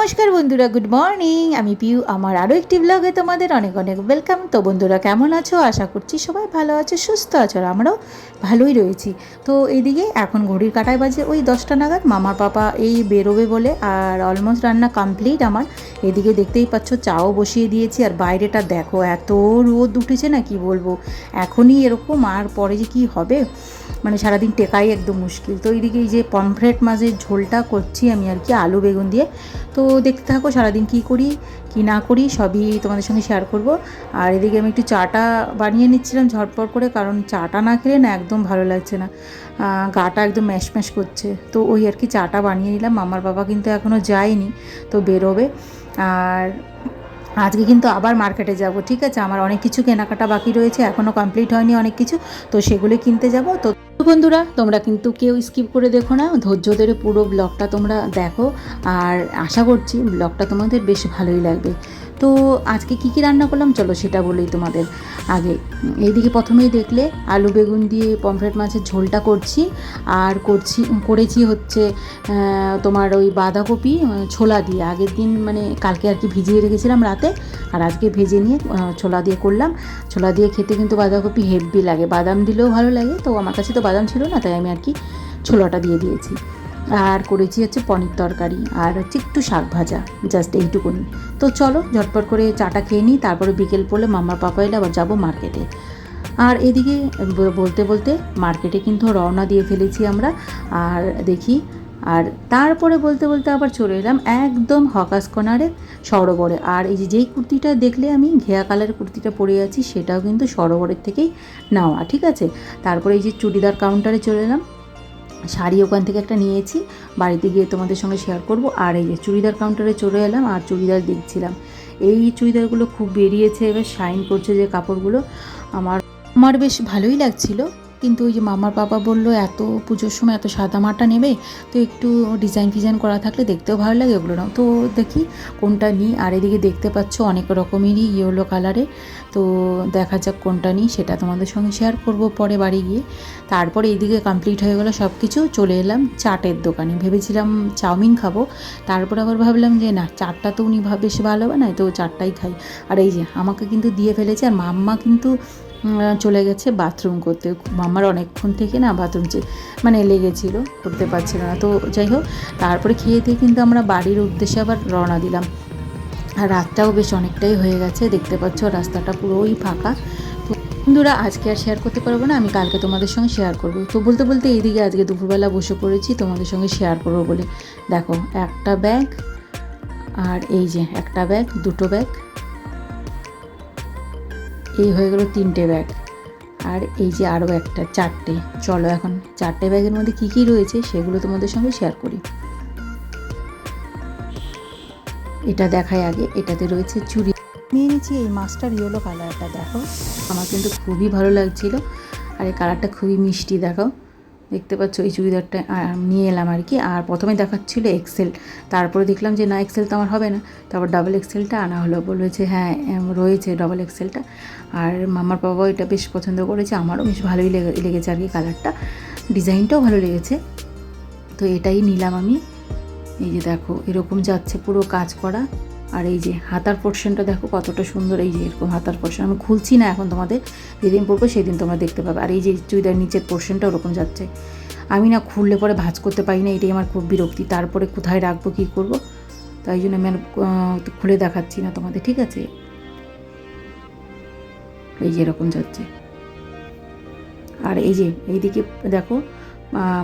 নমস্কার বন্ধুরা, good morning. আমি পিউ, আমার আরও একটি ব্লগে তোমাদের অনেক অনেক ওয়েলকাম। তো বন্ধুরা, কেমন আছো? আশা করছি সবাই ভালো আছো, সুস্থ আছো, আর আমরাও ভালোই রয়েছি। তো এইদিকে এখন ঘড়ির কাঁটায় বাজে ওই 10টা নাগাদ। মামার পাপা এই বেরোবে বলে, আর অলমোস্ট রান্না কমপ্লিট আমার। এদিকে দেখতেই পাচ্ছ চাও বসিয়ে দিয়েছি, আর বাইরেটা দেখো এত রোদ উঠেছে না, কি বলবো। এখনই এরকম, আর পরে যে কী হবে, মানে সারাদিন টেকাই একদম মুশকিল। তো এইদিকে এই যে পমফ্রেট মাছের ঝোলটা করছি আমি আর কি, আলু বেগুন দিয়ে। তো দেখতে থাকো সারাদিন কী করি কী না করি সবই তোমাদের সঙ্গে শেয়ার করব। আর এদিকে আমি একটু চাটা বানিয়ে নিচ্ছিলাম ঝটপট করে, কারণ চাটা না খেলে না একদম ভালো লাগছে না, গাটা একদম ম্যাশ ম্যাশ করছে। তো ওই আর কি চাটা বানিয়ে নিলাম। মামার বাবা কিন্তু এখনও যায়নি, তো বেরোবে। আর আজকে কিন্তু আবার মার্কেটে যাব, ঠিক আছে। আমার অনেক কিছু কেনাকাটা বাকি রয়েছে, এখনও কমপ্লিট হয়নি অনেক কিছু, তো সেগুলো কিনতে যাব। তো বন্ধুরা, তোমরা কিন্তু কেউ স্কিপ করে দেখো না, ধৈর্য ধরে পুরো ব্লগটা তোমরা দেখো, আর আশা করছি ব্লগটা তোমাদের বেশ ভালোই লাগবে। তো আজকে কী কী রান্না করলাম চলো সেটা বলেই তোমাদের আগে। এইদিকে প্রথমেই দেখলে আলু বেগুন দিয়ে পমফ্রেট মাছের ঝোলটা করছি, আর করেছি হচ্ছে তোমার ওই বাঁধাকপি ছোলা দিয়ে। আগের দিন মানে কালকে আর কি ভিজিয়ে রেখেছিলাম রাতে, আর আজকে ভেজে নিয়ে ছোলা দিয়ে করলাম। ছোলা দিয়ে খেতে কিন্তু বাঁধাকপি হেভি লাগে, বাদাম দিলেও ভালো লাগে। তো আমার কাছে তো বাদাম ছিল না, তাই আমি আর কি ছোলাটা দিয়ে দিয়েছি। আর করেছি হচ্ছে পনির তরকারি, আর হচ্ছে একটু শাক ভাজা, জাস্ট এইটুকুনি। তো চলো ঝটপট করে চাটা খেয়ে নিই, তারপরে বিকেল পড়লে মামার পাপা এলে আবার যাবো মার্কেটে। আর এদিকে বলতে বলতে মার্কেটে কিন্তু রওনা দিয়ে ফেলেছি আমরা। আর দেখি, আর তারপরে বলতে বলতে আবার চলে এলাম একদম হকাস কর্নারে, সরোবরে। আর এই যে যেই কুর্তিটা দেখলে আমি ঘেয়া কালারের কুর্তিটা পরে আছি, সেটাও কিন্তু সরোবরের থেকেই নেওয়া, ঠিক আছে। তারপরে এই যে চুড়িদার কাউন্টারে চলে এলাম, শাড়ি ওখান থেকে একটা নিয়েছি, বাড়িতে গিয়ে তোমাদের সঙ্গে শেয়ার করব। আর এই যে চুড়িদার কাউন্টারে চলে এলাম, আর চুড়িদার দেখছিলাম। এই চুড়িদারগুলো খুব বেরিয়েছে, এবার শাইন করছে যে কাপড়গুলো, আমার আমার বেশ ভালোই লাগছিল। কিন্তু ওই যে মামার বাবা বললো এত পুজোর সময় এত সাদামাটা নেবে, তো একটু ডিজাইন ফিজাইন করা থাকলে দেখতেও ভালো লাগে, ওগুলো নাও। তো দেখি কোনটা নিই। আর এদিকে দেখতে পাচ্ছ অনেক রকমেরই ইয়েলো কালারে, তো দেখা যাক কোনটা নিই, সেটা তোমাদের সঙ্গে শেয়ার করব পরে বাড়ি গিয়ে। তারপরে এইদিকে কমপ্লিট হয়ে গেলো সব কিছু, চলে এলাম চাটের দোকানে। ভেবেছিলাম চাউমিন খাবো, তারপর আবার ভাবলাম যে না, চাটটা তো উনি বেশ ভালো বানায়, তো চাটটাই খাই। আর এই যে আমাকে কিন্তু দিয়ে ফেলেছে, আর মাম্মা কিন্তু চলে গেছে বাথরুম করতে। মামার অনেকক্ষণ থেকে না বাথরুম মানে লেগেছিল, করতে পারছিল না। তো যাই হোক, তারপরে খেয়ে দিয়ে কিন্তু আমরা বাড়ির উদ্দেশ্যে আবার রওনা দিলাম। আর রাতটাও বেশ অনেকটাই হয়ে গেছে, দেখতে পাচ্ছ রাস্তাটা পুরোই ফাঁকা। তো বন্ধুরা, আজকে আর শেয়ার করতে পারবো না, আমি কালকে তোমাদের সঙ্গে শেয়ার করব। তো বলতে বলতে এইদিকে আজকে দুপুরবেলা বসে পড়েছি তোমাদের সঙ্গে শেয়ার করবো বলে। দেখো একটা ব্যাগ, আর এই যে একটা ব্যাগ, দুটো ব্যাগ, এই হয়ে গেল 3টে ব্যাগ। আর এই যে আরও একটা, 4টে। চলো এখন 4টে ব্যাগের মধ্যে কী কী রয়েছে সেগুলো তোমাদের সঙ্গে শেয়ার করি। এটা দেখাই আগে, এটাতে রয়েছে চুড়ি। নিয়ে নিচ্ছি এই মাস্টার ইয়েলো কালারটা, দেখো আমার কিন্তু খুবই ভালো লাগছিল, আর এই কালারটা খুবই মিষ্টি। দেখো দেখতে পাচ্ছ, এই চুড়িদারটা নিয়ে এলাম আর কি। আর প্রথমে দেখাচ্ছিল এক্সেল, তারপরে দেখলাম যে না, এক্সেল তো আমার হবে না, তারপর ডাবল এক্সেলটা আনা হলো। বলেছে হ্যাঁ রয়েছে ডাবল এক্সেলটা। আর মামার বাবা এটা বেশ পছন্দ করেছে, আমারও বেশ ভালোই লেগেছে আর কি কালারটা, ডিজাইনটাও ভালো লেগেছে। তো এটাই নিলাম আমি। এই যে দেখো এরকম যাচ্ছে পুরো কাজ করা, আর এই যে হাতার পোর্শনটা দেখো কতটা সুন্দর। এই যে এরকম হাতার পোর্শন আমি খুলছি না এখন, তোমাদের যেদিন পরবো সেদিন তোমরা দেখতে পাবে। আর এই যে চুড়িদার নিচের পোর্শনটা ওরকম যাচ্ছে। আমি না খুললে পরে ভাঁজ করতে পারি না, এটাই আমার খুব বিরক্তি। তারপরে কোথায় রাখবো, কী করবো, তাই জন্য আমি আর খুলে দেখাচ্ছি না তোমাদের, ঠিক আছে। এই যে এরকম যাচ্ছে। আর এই যে এইদিকে দেখো,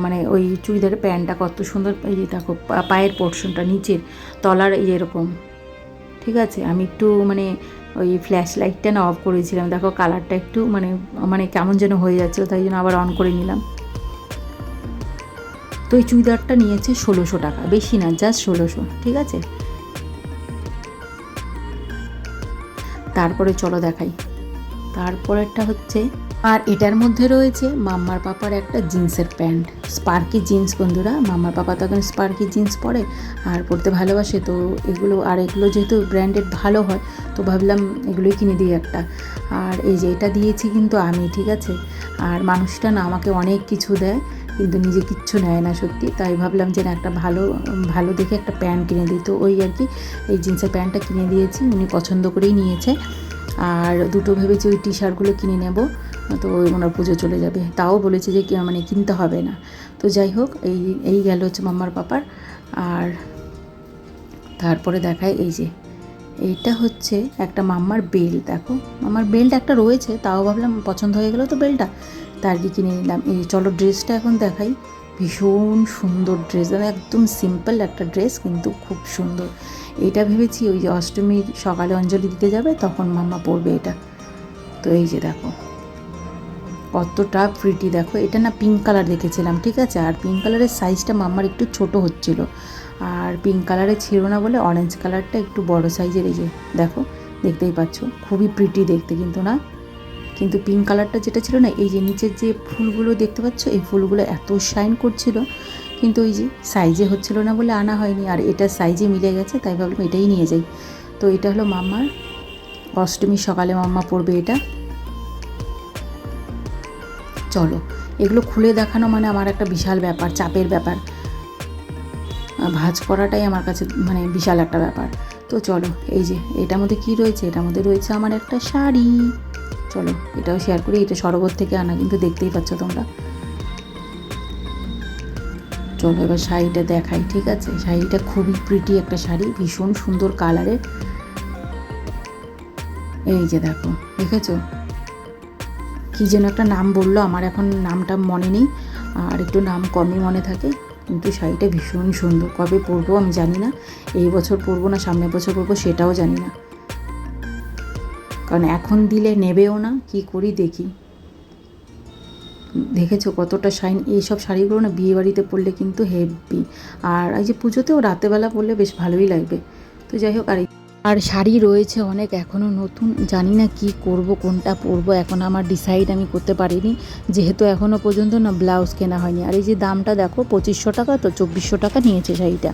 মানে ওই চুড়িদারের প্যান্টটা কত সুন্দর। এই যে দেখো পায়ের পোর্শনটা নিচের তলার এই যে এরকম, ঠিক আছে। আমি একটু মানে ওই ফ্ল্যাশ লাইটটা না অফ করেছিলাম, দেখো কালারটা একটু মানে কেমন যেন হয়ে যাচ্ছিলো, তাই জন্য আবার অন করে নিলাম। তো এই চুড়িদারটা নিয়েছে 1600 টাকা, বেশি না, জাস্ট 1600, ঠিক আছে। তারপরে চলো দেখাই, তারপরেরটা হচ্ছে, আর এটার মধ্যে রয়েছে মাম্মার পাপার একটা জিন্সের প্যান্ট, স্পার্কি জিন্স। বন্ধুরা, মাম্মার পাপা তো এখন স্পার্কি জিন্স পরে আর পরতে ভালোবাসে, তো এগুলো, আর এগুলো যেহেতু ব্র্যান্ডেড ভালো হয়, তো ভাবলাম এগুলোই কিনে দিই একটা। আর এই যে এটা দিয়েছি কিন্তু আমি, ঠিক আছে। আর মানুষটা না আমাকে অনেক কিছু দেয়, কিন্তু নিজে কিচ্ছু নেয় না সত্যি। তাই ভাবলাম যে না একটা ভালো দেখে একটা প্যান্ট কিনে দিই। তো ওই আর কি এই জিন্সের প্যান্টটা কিনে দিয়েছি, উনি পছন্দ করেই নিয়েছে। আর দুটো ভেবেছি ওই টি শার্টগুলো কিনে নেব, তো ওই ওনার পুজো চলে যাবে। তাও বলেছে যে মানে কিনতে হবে না। তো যাই হোক, এই গেল হচ্ছে মাম্মার পাপার। আর তারপরে দেখায় এই যে এইটা হচ্ছে একটা মাম্মার বেল্ট। দেখো মাম্মার বেল্ট একটা রয়েছে, তাও ভাবলাম পছন্দ হয়ে গেল তো বেল্টটা, তার কি কিনে নিলাম। এই চলো ড্রেসটা এখন দেখাই। ভীষণ সুন্দর ড্রেস, একদম সিম্পল একটা ড্রেস কিন্তু খুব সুন্দর। এইটা ভেবেছি ওই যে অষ্টমীর সকালে অঞ্জলি দিতে যাবে তখন মাম্মা পরবে এটা। তো এই যে দেখো কতটা প্রিটি, দেখো এটা না পিঙ্ক কালার দেখেছিলাম, ঠিক আছে। আর পিঙ্ক কালারের সাইজটা মাম্মার একটু ছোট হচ্ছিল, আর পিঙ্ক কালারে ছিল না বলে অরেঞ্জ কালারটা একটু বড় সাইজের। এই যে দেখো, দেখতেই পাচ্ছ খুবই প্রিটি দেখতে কিন্তু না, কিন্তু পিঙ্ক কালারটা যেটা ছিল না, এই যে নিচের যে ফুলগুলো দেখতে পাচ্ছ, এই ফুলগুলো এত শাইন করছিল, কিন্তু ওই যে সাইজে হচ্ছিল না বলে আনা হয়নি। আর এটা সাইজে মিলে গেছে, তাই ভাবলাম এটাই নিয়ে যাই। তো এটা হলো মাম্মার অষ্টমীর সকালে মাম্মা পরবে এটা। চলো এগুলো খুলে দেখানো মানে আমার একটা বিশাল ব্যাপার, চাপের ব্যাপার। ভাঁজ করাটাই আমার কাছে মানে বিশাল একটা ব্যাপার। তো চলো এই যে এটার মধ্যে কী রয়েছে, এটার মধ্যে রয়েছে আমার একটা শাড়ি। চলো এটাও শেয়ার করি, এটা সরোবর থেকে আনা কিন্তু দেখতেই পাচ্ছ তোমরা। চলো এবার শাড়িটা দেখাই, ঠিক আছে। শাড়িটা খুবই প্রিটি একটা শাড়ি, ভীষণ সুন্দর কালারের। এই যে দেখো, দেখেছো কী যেন একটা নাম বললো, আমার এখন নামটা মনে নেই, আর একটু নাম কমই মনে থাকে। কিন্তু শাড়িটা ভীষণ সুন্দর। কবে পরবো আমি জানি না, এই বছর পরবো না সামনের বছর পরবো সেটাও জানি না, কারণ এখন দিলে নেবেও না, কি করি দেখি। দেখেছো কতটা শাইন, এইসব শাড়িগুলো না বিয়ে বাড়িতে পরলে কিন্তু হেভি, আর এই যে পুজোতেও রাতেবেলা পরলে বেশ ভালোই লাগবে। তো যাই হোক, আর শাড়ি রয়েছে অনেক এখনও নতুন, জানি না কি করব, কোনটা পরবো এখন আমার ডিসাইড আমি করতে পারিনি, যেহেতু এখনও পর্যন্ত না ব্লাউজ কেনা হয়নি। আর এই যে দামটা দেখো 2500 টাকা, তো 2400 টাকা নিয়েছে শাড়িটা।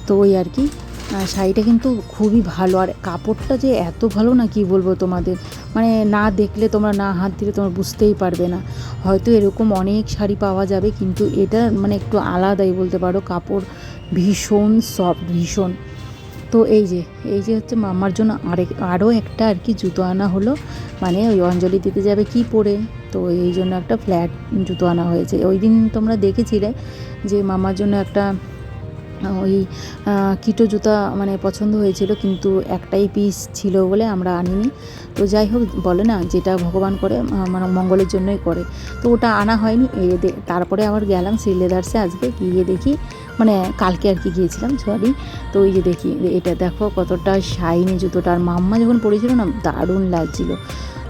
তো ওই আর কি, শাড়িটা কিন্তু খুবই ভালো, আর কাপড়টা যে এত ভালো না কি বলবো তোমাদের, মানে না দেখলে তোমরা, না হাত দিলে তোমরা বুঝতেই পারবে না। হয়তো এরকম অনেক শাড়ি পাওয়া যাবে, কিন্তু এটা মানে একটু আলাদাই বলতে পারো, কাপড় ভীষণ সফট, ভীষণ। তো এই যে হচ্ছে মাম্মার জন্য আরও একটা আর কি জুতো আনা হলো, মানে ওই অঞ্জলি দিতে যাবে কি পরে, তো এই জন্য একটা ফ্ল্যাট জুতো আনা হয়েছে। ওই দিন তোমরা দেখেছিলে যে মাম্মার জন্য একটা ওই কিটো জুতা মানে পছন্দ হয়েছিল, কিন্তু একটাই পিস ছিল বলে আমরা আনিনি। তো যাই হোক, বলে না যেটা ভগবান করে মানে মঙ্গলের জন্যই করে, তো ওটা আনা হয়নি। তারপরে আবার গেলাম শ্রীলেদার্সে আজকে, গিয়ে দেখি মানে কালকে আর কি গিয়েছিলাম, সরি। তো ওই যে দেখি এটা দেখো কতটা শাইনি জুতোটা, আর মাম্মা যখন পরেছিল না দারুণ লাগছিল।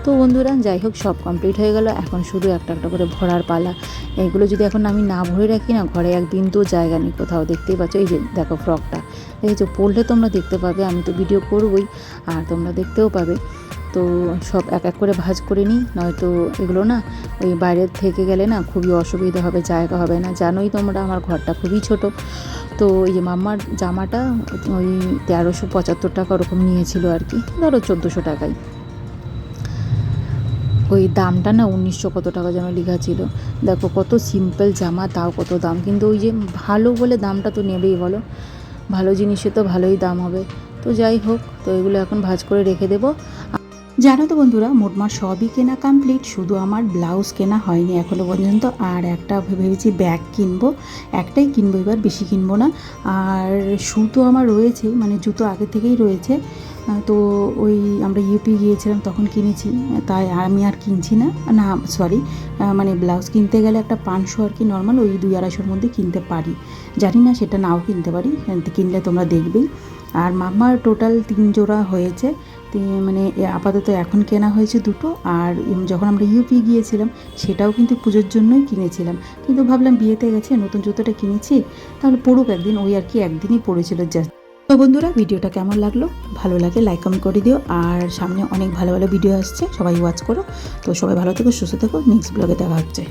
তো বন্ধুরা যাই হোক, সব কমপ্লিট হয়ে গেল, এখন শুধু একটা একটা করে ভরার পালা। এগুলো যদি এখন আমি না ভরে রাখি না, ঘরে এক বিন্দুও জায়গা নেই কোথাও, দেখতেই পাচ্ছ। এই যে দেখো ফ্রকটা দেখেছো, পরলে তোমরা দেখতে পাবে, আমি তো ভিডিও করবই আর তোমরা দেখতেও পাবে। তো সব এক এক করে ভাঁজ করে নিই, নয়তো এগুলো না ওই বাইরের থেকে গেলে না খুবই অসুবিধা হবে, জায়গা হবে না, জানোই তোমরা আমার ঘরটা খুবই ছোট। তো এই যে মাম্মার জামাটা ওই 1375 টাকা ওরকম নিয়েছিল আর কি, ধরো 1400 টাকায়। ওই দামটা না 1900 কত টাকা যেন লেখা ছিল। দেখো কত সিম্পল জামা, তাও কত দাম, কিন্তু ওই যে ভালো বলে দামটা তো নেবেই বলো, ভালো জিনিসে তো ভালোই দাম হবে। তো যাই হোক, তো এগুলো এখন ভাঁজ করে রেখে দেবো। জানো তো বন্ধুরা, মোটমাট সবই কেনা কমপ্লিট, শুধু আমার ব্লাউজ কেনা হয়নি এখনও পর্যন্ত। আর একটা ভেবেছি ব্যাগ কিনবো, একটাই কিনবো এবার, বেশি কিনবো না। আর শ্যু তো আমার রয়েছে, মানে জুতো আগে থেকেই রয়েছে। তো ওই আমরা ইউপি গিয়েছিলাম তখন কিনেছি, তাই আমি আর কিনছি না, না সরি, মানে ব্লাউজ কিনতে গেলে একটা 500 আর কি নর্মাল, ওই 200-250-র মধ্যে কিনতে পারি, জানি না সেটা নাও কিনতে পারি, কিনলে তোমরা দেখবেই। আর মামার টোটাল 3 জোড়া হয়েছে, মানে আপাতত এখন কেনা হয়েছে দুটো। আর যখন আমরা ইউপি গিয়েছিলাম সেটাও কিন্তু পুজোর জন্যই কিনেছিলাম, কিন্তু ভাবলাম বিয়েতে গেছে নতুন জুতোটা কিনেছি, তাহলে পড়ুক একদিন, ওই আর কি একদিনই পড়েছিল জাস্ট। তো বন্ধুরা ভিডিওটা কেমন লাগলো, ভালো লাগে লাইক কমেন্ট করে দিও, আর সামনে অনেক ভালো ভালো ভিডিও আসছে, সবাই ওয়াচ করো। তো সবাই ভালো থেকো, সুস্থ থেকো, নেক্সট ব্লগে দেখা হচ্ছে।